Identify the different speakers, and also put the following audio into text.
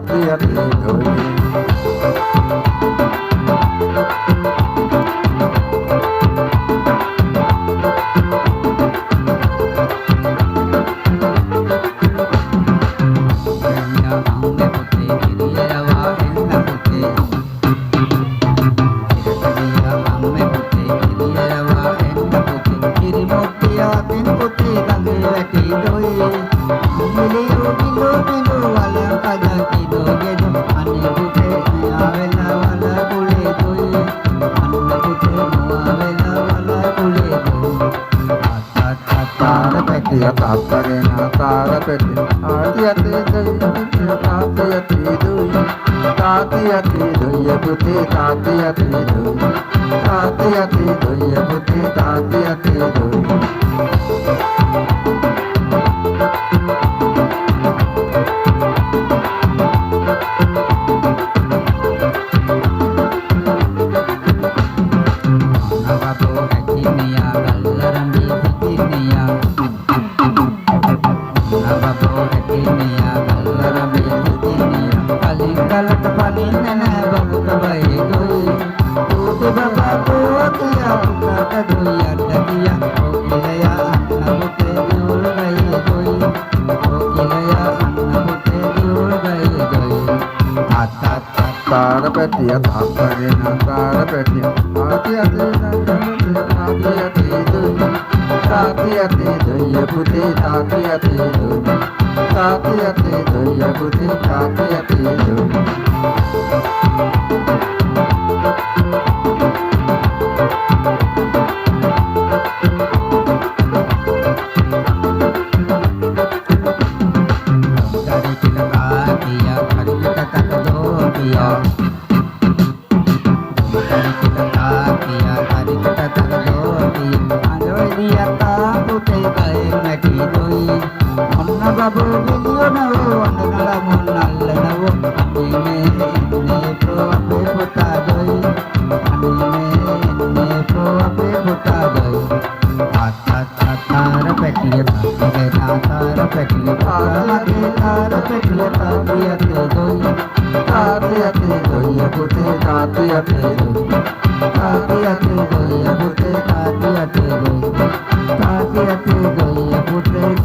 Speaker 1: তাতিয়াতে ধরি तारे ना तारा पेटे आतियाते दुई बुद्धि तातियाते दुई बुद्धि तातियाते दुई तारा पेटिया तारे ना तारा पेटिया आतियाते दुई बुद्धि तातियाते दुई बुद्धि तातियाते दुई babu video na wo andala mon nalla na wo anime ne pro ape puta doi anime ne pro ape puta doi ata tar petiya tage na tar petiya tage tar petiya tage doi tage doi putte tage doi tage doi putte tage doi tage doi putte